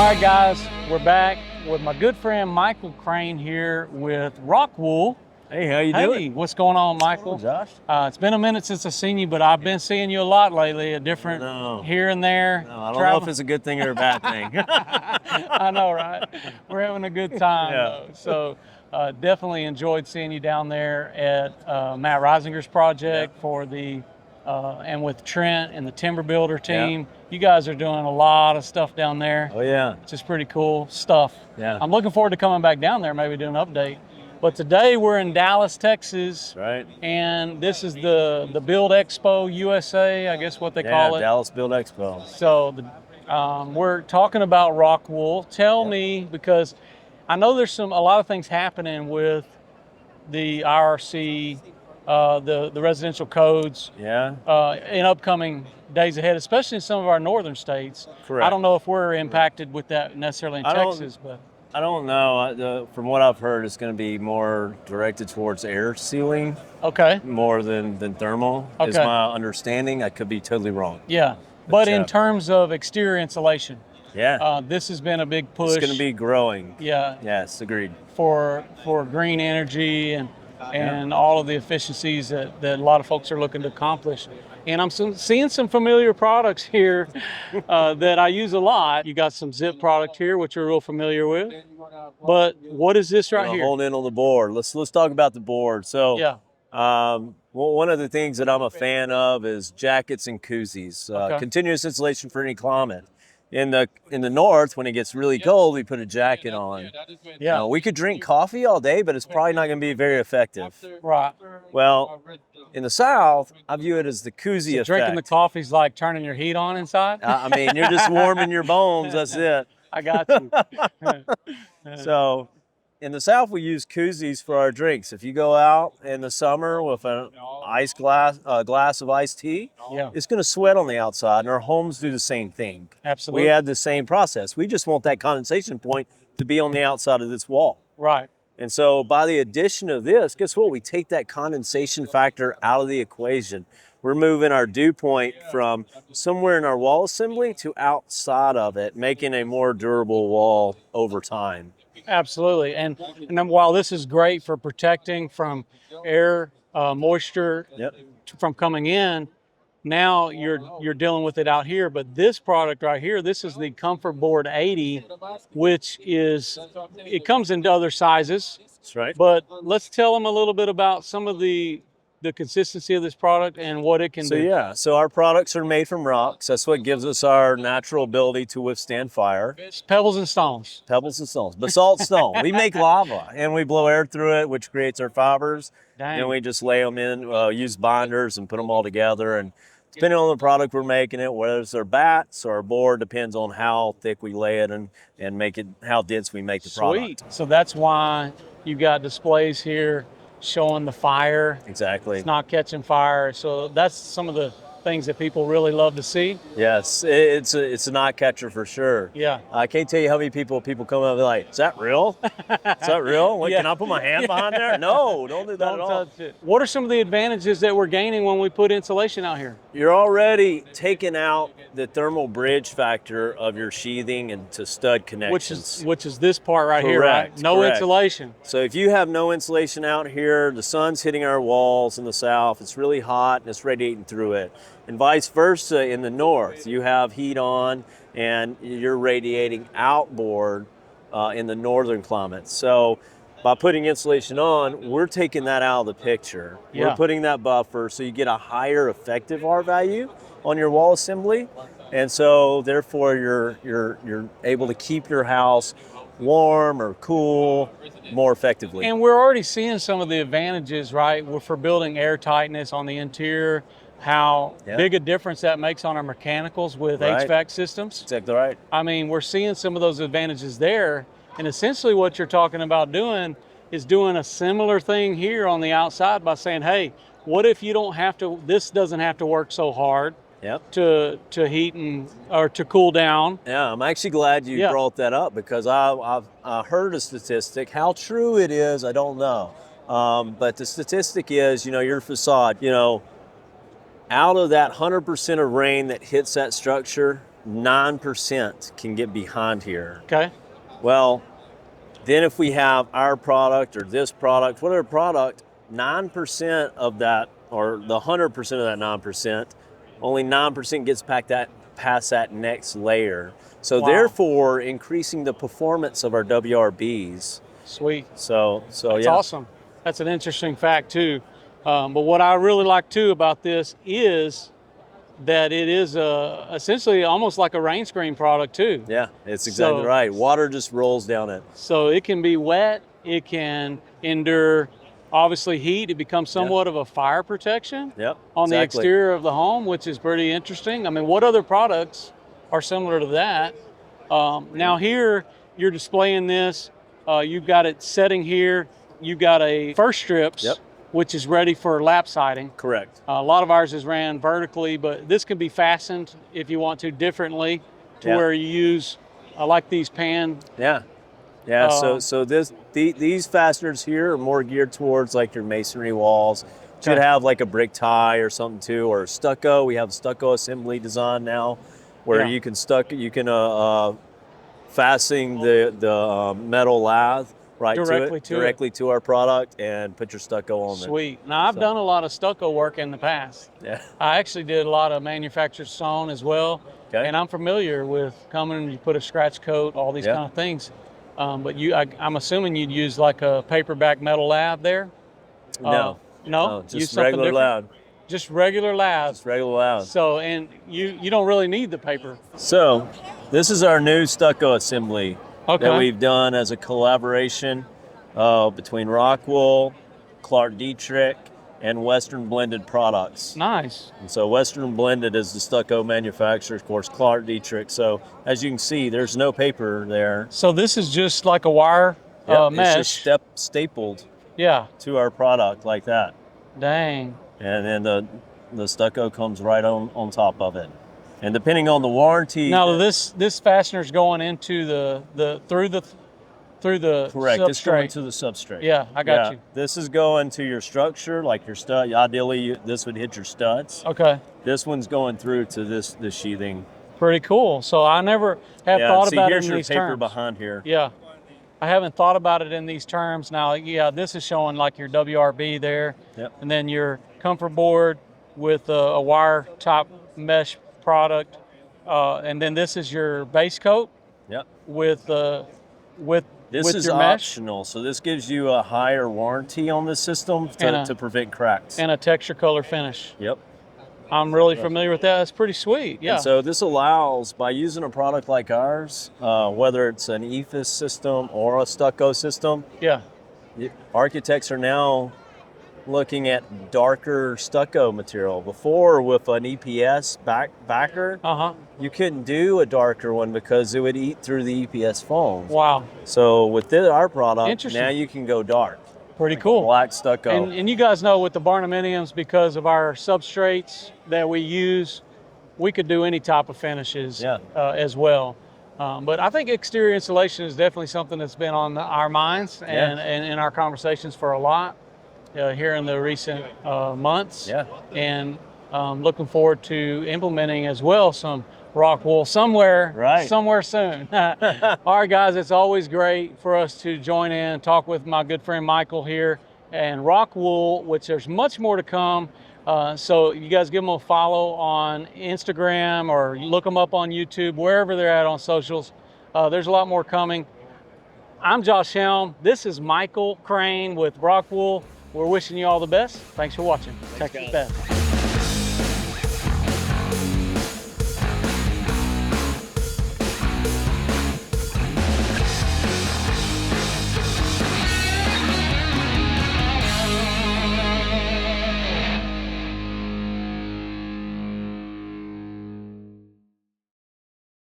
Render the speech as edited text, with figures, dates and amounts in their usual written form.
All right, guys, we're back with my good friend Michael Crane here with Rockwool. Hey, how you doing? Hey, what's going on, Michael? Josh? It's been a minute since I've seen you, but I've been seeing you a lot lately, a different here and there. No, I don't know if it's a good thing or a bad thing. I know, right? We're having a good time, though. So definitely enjoyed seeing you down there at Matt Reisinger's project for the, and with Trent and the Timber Builder team. Yeah. You guys are doing a lot of stuff down there. Oh, yeah. Which is pretty cool stuff. Yeah. I'm looking forward to coming back down there, maybe do an update. But today we're in Dallas, Texas. Right. And this is the Build Expo USA, I guess what they call it. Dallas Build Expo. So we're talking about Rockwool. Tell me, because I know there's a lot of things happening with the IRC, the residential codes. Yeah. In upcoming days ahead, especially in some of our northern states. Correct. I don't know if we're impacted with that necessarily in Texas, but I don't know. From what I've heard, it's going to be more directed towards air sealing. Okay. More than thermal is my understanding. I could be totally wrong. Yeah. But in terms of exterior insulation, this has been a big push. It's going to be growing. Yeah. Yes, agreed. For green energy and all of the efficiencies that a lot of folks are looking to accomplish. And I'm seeing some familiar products here that I use a lot. You got some zip product here, which we're real familiar with. But what is this right here? Hold in on the board. Let's talk about the board. So well, one of the things that I'm a fan of is jackets and koozies. Continuous insulation for any climate. In the north, when it gets really cold, we put a jacket on. Yeah. We could drink coffee all day, but it's probably not going to be very effective. Right. Well, in the south, I view it as the koozie effect. Drinking the coffee's like turning your heat on inside? I mean, you're just warming your bones. That's it. I got you. So, in the south, we use koozies for our drinks. If you go out in the summer with a glass of iced tea, it's going to sweat on the outside, and our homes do the same thing. Absolutely. We have the same process. We just want that condensation point to be on the outside of this wall. Right. And so by the addition of this, guess what? We take that condensation factor out of the equation. We're moving our dew point from somewhere in our wall assembly to outside of it, making a more durable wall over time. Absolutely. And then while this is great for protecting from air, moisture from coming in, now you're dealing with it out here. But this product right here, this is the Comfort Board 80, which it comes into other sizes. That's right. But let's tell them a little bit about some of the consistency of this product and what it can do. So our products are made from rocks. That's what gives us our natural ability to withstand fire. It's pebbles and stones. Pebbles and stones. Basalt stone. We make lava and we blow air through it, which creates our fibers. Dang. And we just lay them in, use binders and put them all together. And depending on the product we're making it, whether it's our bats or our board, depends on how thick we lay it and make it, how dense we make the product. Sweet. So that's why you've got displays here showing the fire. Exactly. It's not catching fire. So that's some of the things that people really love to see. Yes, it's a knot catcher for sure. Yeah. I can't tell you how many people come up and be like, is that real? Is that real? Wait, can I put my hand behind there? No, don't do that at all. Touch it. What are some of the advantages that we're gaining when we put insulation out here? You're already taking out the thermal bridge factor of your sheathing and to stud connections. Which is this part right here, right? No insulation. So if you have no insulation out here, the sun's hitting our walls in the south, it's really hot and it's radiating through it. And vice versa in the north, you have heat on and you're radiating outboard in the northern climate. So by putting insulation on, we're taking that out of the picture. We're putting that buffer so you get a higher effective R value on your wall assembly. And so therefore you're able to keep your house warm or cool more effectively. And we're already seeing some of the advantages, right? For building air tightness on the interior, how big a difference that makes on our mechanicals with HVAC systems. Exactly right. I mean, we're seeing some of those advantages there. And essentially what you're talking about doing is doing a similar thing here on the outside by saying, hey, what if you don't have to, this doesn't have to work so hard to heat or to cool down. Yeah, I'm actually glad you brought that up because I've heard a statistic. How true it is, I don't know. But the statistic is, your facade, out of that 100% of rain that hits that structure, 9% can get behind here. Okay. Well, then if we have our product or this product, whatever product, 9% of that, or the 100% of that 9%, only 9% gets past that next layer. So Wow. therefore, increasing the performance of our WRBs. Sweet. So That's yeah. awesome. That's an interesting fact too. But what I really like too about this is that it is essentially almost like a rain screen product too. Yeah, it's exactly So- right. Water just rolls down it. So it can be wet, it can endure obviously heat, it becomes somewhat of a fire protection Yep. on the exactly. exterior of the home, which is pretty interesting. I mean, what other products are similar to that? Now here, you're displaying this, you've got it setting here, you've got a first strips, Yep. which is ready for lap siding. Correct. A lot of ours is ran vertically, but this can be fastened if you want to differently to Yeah. where you use, I like these pan. Yeah. Yeah, Um, so these fasteners here are more geared towards like your masonry walls. Should Okay. have like a brick tie or something too, or stucco. We have stucco assembly design now, where Yeah. you can fasten the metal lathe right directly to our product and put your stucco on there. Sweet. Now I've So- done a lot of stucco work in the past. Yeah. I actually did a lot of manufactured stone as well, Okay. and I'm familiar with coming and you put a scratch coat, all these Yeah. kind of things. But I'm assuming you'd use like a paperback metal lathe there. No. No, Just use something regular different? lathe. Just regular lathe. Just regular lathe. So, and you don't really need the paper. So, this is our new stucco assembly Okay. that we've done as a collaboration between Rockwool, Clark Dietrich, and Western Blended Products. Nice. And so Western Blended is the stucco manufacturer, of course, Clark Dietrich. So as you can see, there's no paper there. So this is just like a wire Yep, mesh. It's just stapled Yeah. to our product like that. Dang. And then the stucco comes right on top of it. And depending on the warranty. Now this fastener's going into the through the Correct. It's going substrate. to the substrate. Yeah, I got you. This is going to your structure, like your stud. Ideally, this would hit your studs. Okay. This one's going through to this sheathing. Pretty cool. So I never have thought see, about it here's in your these paper terms. behind here. Yeah. I haven't thought about it in these terms. Now, yeah, this is showing like your WRB there. Yep. And then your comfort board with a wire top mesh product. And then this is your base coat Yep. with This is your mesh optional, so this gives you a higher warranty on this system to prevent cracks. and a texture color finish. Yep. I'm really familiar with that. That's pretty sweet. Yeah. And so this allows, by using a product like ours, whether it's an EFIS system or a stucco system, yeah. architects are now looking at darker stucco material. Before, with an EPS backer, Uh-huh. you couldn't do a darker one because it would eat through the EPS foam. Wow. So with our product, Interesting. now you can go dark. Pretty cool. Black stucco. And you guys know with the Barndominiums, because of our substrates that we use, we could do any type of finishes as well. But I think exterior insulation is definitely something that's been on our minds and in our conversations for a lot here in the recent months. Yeah. And looking forward to implementing as well some Rockwool somewhere soon. All right, guys, it's always great for us to join in, talk with my good friend Michael here, and Rockwool, which there's much more to come. So you guys give them a follow on Instagram or look them up on YouTube, wherever they're at on socials. There's a lot more coming. I'm Josh Helm. This is Michael Crane with Rockwool. We're wishing you all the best. Thanks for watching. Texas Best.